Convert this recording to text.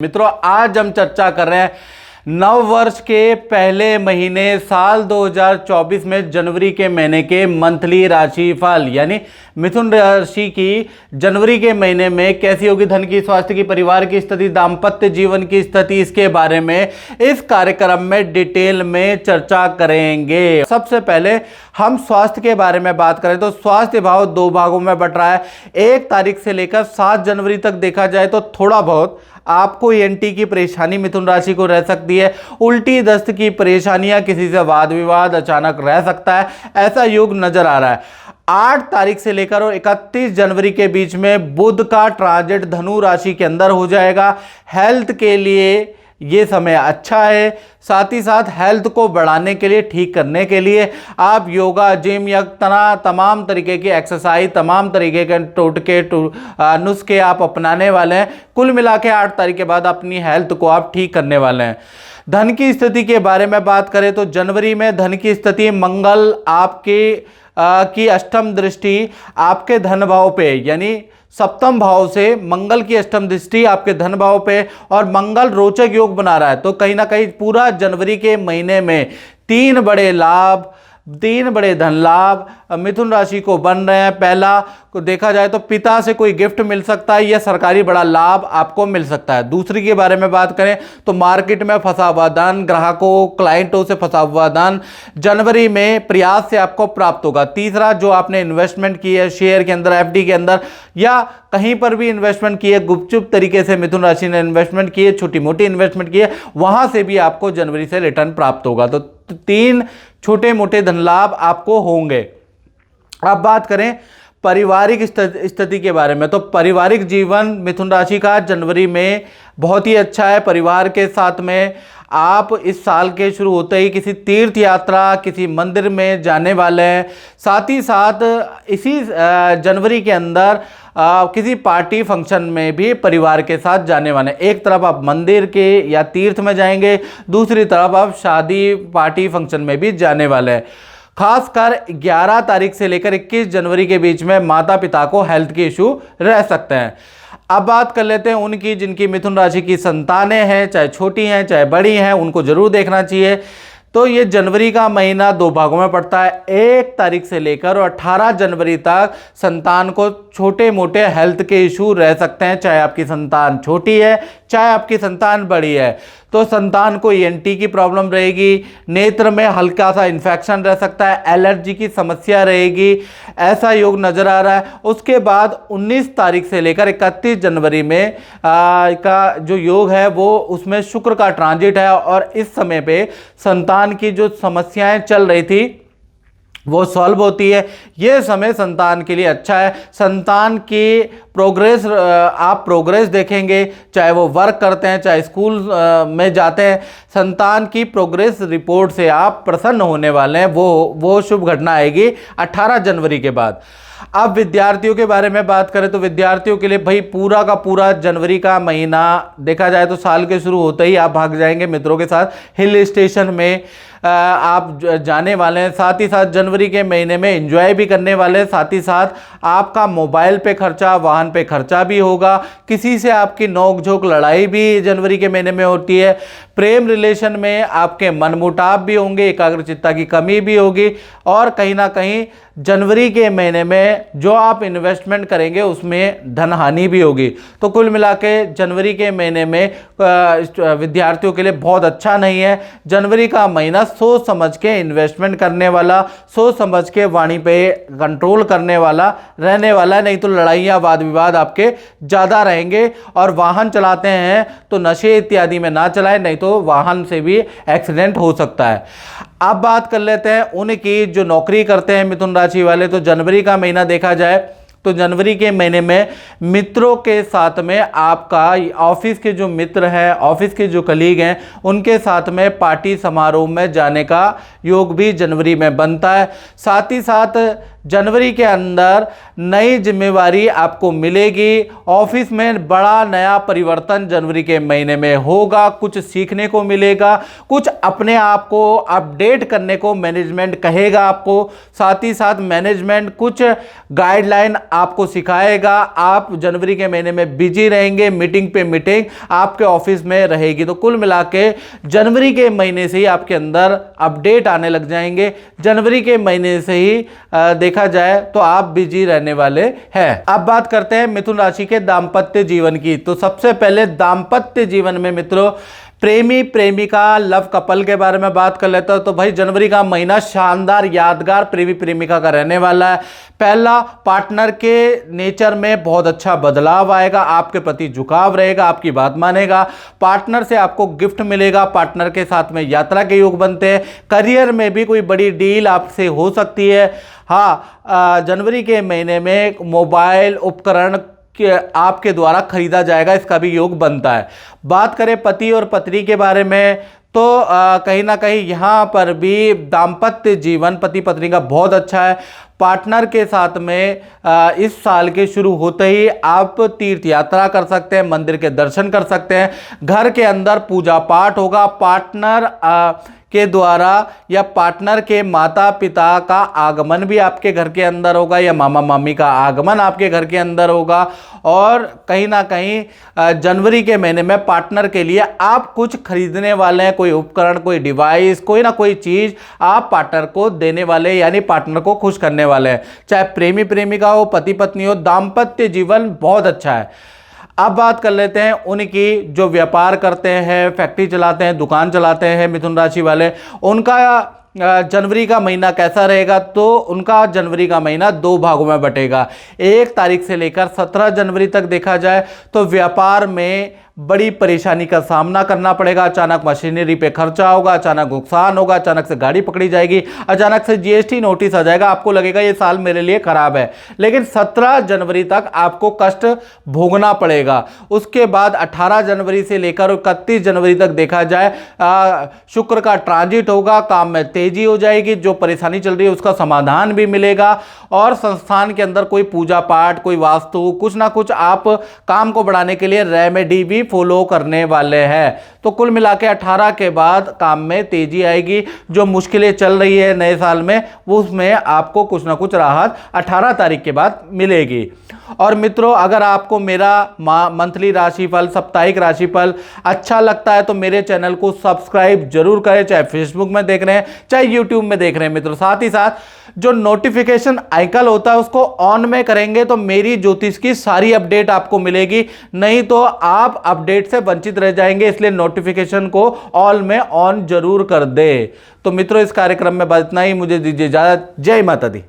मित्रों, आज हम चर्चा कर रहे हैं नव वर्ष के पहले महीने साल 2024 में जनवरी के महीने के मंथली राशिफल यानी मिथुन राशि की जनवरी के महीने में कैसी होगी धन की, स्वास्थ्य की, परिवार की स्थिति, दाम्पत्य जीवन की स्थिति, इसके बारे में इस कार्यक्रम में डिटेल में चर्चा करेंगे। सबसे पहले हम स्वास्थ्य के बारे में बात करें तो स्वास्थ्य भाव दो भागों में बट रहा है। 1 तारीख से लेकर 7 जनवरी तक देखा जाए तो थोड़ा बहुत आपको एनटी की परेशानी मिथुन राशि को रह सकती है। उल्टी दस्त की परेशानियां, किसी से वाद विवाद अचानक रह सकता है, ऐसा योग नजर आ रहा है। 8 तारीख से लेकर और 31 जनवरी के बीच में बुध का ट्रांजिट धनु राशि के अंदर हो जाएगा। हेल्थ के लिए ये समय अच्छा है। साथ ही साथ हेल्थ को बढ़ाने के लिए, ठीक करने के लिए आप योगा, जिम या तमाम तरीके की एक्सरसाइज, तमाम तरीके के टोटके नुस्खे आप अपनाने वाले हैं। कुल मिला के 8 तारीख के बाद अपनी हेल्थ को आप ठीक करने वाले हैं। धन की स्थिति के बारे में बात करें तो जनवरी में धन की स्थिति, मंगल आपके की अष्टम दृष्टि आपके धन भाव पे यानी सप्तम भाव से मंगल की अष्टम दृष्टि आपके धन भाव पे और मंगल रोचक योग बना रहा है। तो कहीं ना कहीं पूरा जनवरी के महीने में 3 बड़े लाभ, 3 बड़े धन लाभ मिथुन राशि को बन रहे हैं। पहला को देखा जाए तो पिता से कोई गिफ्ट मिल सकता है या सरकारी बड़ा लाभ आपको मिल सकता है। दूसरी के बारे में बात करें तो मार्केट में फंसा हुआ धन, ग्राहकों क्लाइंटों से फंसा हुआ धन जनवरी में प्रयास से आपको प्राप्त होगा। तीसरा, जो आपने इन्वेस्टमेंट की है शेयर के अंदर, एफडी के अंदर या कहीं पर भी इन्वेस्टमेंट की है, गुपचुप तरीके से मिथुन राशि ने इन्वेस्टमेंट की है, छोटी मोटी इन्वेस्टमेंट की है, वहां से भी आपको जनवरी से रिटर्न प्राप्त होगा। तो 3 छोटे मोटे धन लाभ आपको होंगे। अब बात करें पारिवारिक स्थिति के बारे में तो पारिवारिक जीवन मिथुन राशि का जनवरी में बहुत ही अच्छा है। परिवार के साथ में आप इस साल के शुरू होते ही किसी तीर्थ यात्रा, किसी मंदिर में जाने वाले हैं। साथ ही साथ इसी जनवरी के अंदर किसी पार्टी फंक्शन में भी परिवार के साथ जाने वाले हैं। एक तरफ आप मंदिर के या तीर्थ में जाएंगे, दूसरी तरफ आप शादी पार्टी फंक्शन में भी जाने वाले हैं। खासकर 11 तारीख से लेकर 21 जनवरी के बीच में माता पिता को हेल्थ के इशू रह सकते हैं। अब बात कर लेते हैं उनकी जिनकी मिथुन राशि की संतानें हैं, चाहे छोटी हैं चाहे बड़ी हैं, उनको जरूर देखना चाहिए। तो ये जनवरी का महीना 2 भागों में पड़ता है। 1 तारीख से लेकर और 18 जनवरी तक संतान को छोटे मोटे हेल्थ के इशू रह सकते हैं, चाहे आपकी संतान छोटी है चाहे आपकी संतान बड़ी है। तो संतान को ईएनटी की प्रॉब्लम रहेगी, नेत्र में हल्का सा इन्फेक्शन रह सकता है, एलर्जी की समस्या रहेगी, ऐसा योग नजर आ रहा है। उसके बाद 19 तारीख से लेकर 31 जनवरी में का जो योग है वो उसमें शुक्र का ट्रांजिट है और इस समय पे संतान की जो समस्याएं चल रही थी वो सॉल्व होती है। ये समय संतान के लिए अच्छा है। संतान की प्रोग्रेस, आप प्रोग्रेस देखेंगे, चाहे वो वर्क करते हैं चाहे स्कूल में जाते हैं, संतान की प्रोग्रेस रिपोर्ट से आप प्रसन्न होने वाले हैं। वो शुभ घटना आएगी 18 जनवरी के बाद। अब विद्यार्थियों के बारे में बात करें तो विद्यार्थियों के लिए भाई पूरा का पूरा जनवरी का महीना देखा जाए तो साल के शुरू होते ही आप भाग जाएंगे मित्रों के साथ हिल स्टेशन में आप जाने वाले हैं। साथ ही साथ जनवरी के महीने में एंजॉय भी करने वाले हैं। साथ ही साथ आपका मोबाइल पे खर्चा, वाहन पे खर्चा भी होगा। किसी से आपकी नोक झोंक लड़ाई भी जनवरी के महीने में होती है। प्रेम रिलेशन में आपके मनमुटाव भी होंगे, एकाग्रचित्ता की कमी भी होगी और कहीं ना कहीं जनवरी के महीने में जो आप इन्वेस्टमेंट करेंगे उसमें धन हानि भी होगी। तो कुल मिला के जनवरी के महीने में विद्यार्थियों के लिए बहुत अच्छा नहीं है। जनवरी का महीना सोच समझ के इन्वेस्टमेंट करने वाला, सोच समझ के वाणी पे कंट्रोल करने वाला रहने वाला, नहीं तो लड़ाइयाँ वाद विवाद आपके ज़्यादा रहेंगे। और वाहन चलाते हैं तो नशे इत्यादि में ना चलाएं, नहीं तो वाहन से भी एक्सीडेंट हो सकता है। अब बात कर लेते हैं उनकी जो नौकरी करते हैं मिथुन राशि वाले। तो जनवरी का महीना देखा जाए तो जनवरी के महीने में मित्रों के साथ में आपका ऑफिस के जो मित्र हैं, ऑफिस के जो कलीग हैं, उनके साथ में पार्टी समारोह में जाने का योग भी जनवरी में बनता है। साथ ही साथ जनवरी के अंदर नई जिम्मेवारी आपको मिलेगी। ऑफिस में बड़ा नया परिवर्तन जनवरी के महीने में होगा, कुछ सीखने को मिलेगा, कुछ अपने आप को अपडेट करने को मैनेजमेंट कहेगा आपको। साथ ही साथ मैनेजमेंट कुछ गाइडलाइन आपको सिखाएगा। आप जनवरी के महीने में बिजी रहेंगे, मीटिंग पे मीटिंग आपके ऑफिस में रहेगी। तो कुल मिला के जनवरी के महीने से ही आपके अंदर अपडेट आने लग जाएंगे। जनवरी के महीने से ही देखा जाए तो आप बिजी रहने वाले हैं। अब बात करते हैं मिथुन राशि के दाम्पत्य जीवन की। तो सबसे पहले दाम्पत्य जीवन में मित्रों प्रेमी प्रेमिका लव कपल के बारे में बात कर लेता हूं। तो भाई जनवरी का महीना शानदार यादगार प्रेमी प्रेमिका का रहने वाला है। पहला, पार्टनर के नेचर में बहुत अच्छा बदलाव आएगा, आपके प्रति झुकाव रहेगा, आपकी बात मानेगा। पार्टनर से आपको गिफ्ट मिलेगा, पार्टनर के साथ में यात्रा के योग बनते हैं। करियर में भी कोई बड़ी डील आपसे हो सकती है। हाँ, जनवरी के महीने में मोबाइल उपकरण कि आपके द्वारा खरीदा जाएगा, इसका भी योग बनता है। बात करें पति और पत्नी के बारे में तो कहीं ना कहीं यहाँ पर भी दाम्पत्य जीवन पति पत्नी का बहुत अच्छा है। पार्टनर के साथ में इस साल के शुरू होते ही आप तीर्थ यात्रा कर सकते हैं, मंदिर के दर्शन कर सकते हैं, घर के अंदर पूजा पाठ होगा। पार्टनर के द्वारा या पार्टनर के माता पिता का आगमन भी आपके घर के अंदर होगा या मामा मामी का आगमन आपके घर के अंदर होगा। और कहीं ना कहीं जनवरी के महीने में पार्टनर के लिए आप कुछ खरीदने वाले हैं, कोई उपकरण, कोई डिवाइस, कोई ना कोई चीज आप पार्टनर को देने वाले, यानी पार्टनर को खुश करने वाले हैं। चाहे प्रेमी प्रेमिका हो, पति पत्नी हो, दाम्पत्य जीवन बहुत अच्छा है। अब बात कर लेते हैं उनकी जो व्यापार करते हैं, फैक्ट्री चलाते हैं, दुकान चलाते हैं मिथुन राशि वाले, उनका जनवरी का महीना कैसा रहेगा। तो उनका जनवरी का महीना दो भागों में बटेगा। 1 तारीख से लेकर 17 जनवरी तक देखा जाए तो व्यापार में बड़ी परेशानी का सामना करना पड़ेगा। अचानक मशीनरी पे खर्चा होगा, अचानक नुकसान होगा, अचानक से गाड़ी पकड़ी जाएगी, अचानक से जीएसटी नोटिस आ जाएगा, आपको लगेगा ये साल मेरे लिए खराब है। लेकिन 17 जनवरी तक आपको कष्ट भोगना पड़ेगा। उसके बाद 18 जनवरी से लेकर 31 जनवरी तक देखा जाए शुक्र का ट्रांजिट होगा, काम में तेजी हो जाएगी, जो परेशानी चल रही है उसका समाधान भी मिलेगा। और संस्थान के अंदर कोई पूजा पाठ, कोई वास्तु, कुछ ना कुछ आप काम को बढ़ाने के लिए रेमेडी भी फॉलो करने वाले हैं। तो कुल मिला के 18 के बाद काम में तेजी आएगी। जो मुश्किलें चल रही है नए साल में उसमें आपको कुछ ना कुछ राहत 18 तारीख के बाद मिलेगी। और मित्रों, अगर आपको मेरा मंथली राशिफल, साप्ताहिक राशिफल अच्छा लगता है तो मेरे चैनल को सब्सक्राइब जरूर करें, चाहे फेसबुक में देख रहे हैं चाहे यूट्यूब में देख रहे हैं मित्रों। साथ ही साथ जो नोटिफिकेशन आइकन होता है उसको ऑन में करेंगे तो मेरी ज्योतिष की सारी अपडेट आपको मिलेगी, नहीं तो आप अपडेट से वंचित रह जाएंगे। इसलिए नोटिफिकेशन को ऑल में ऑन जरूर कर दे। तो मित्रों, इस कार्यक्रम में बस इतना ही। मुझे दीजिए इजाजत। जय माता दी।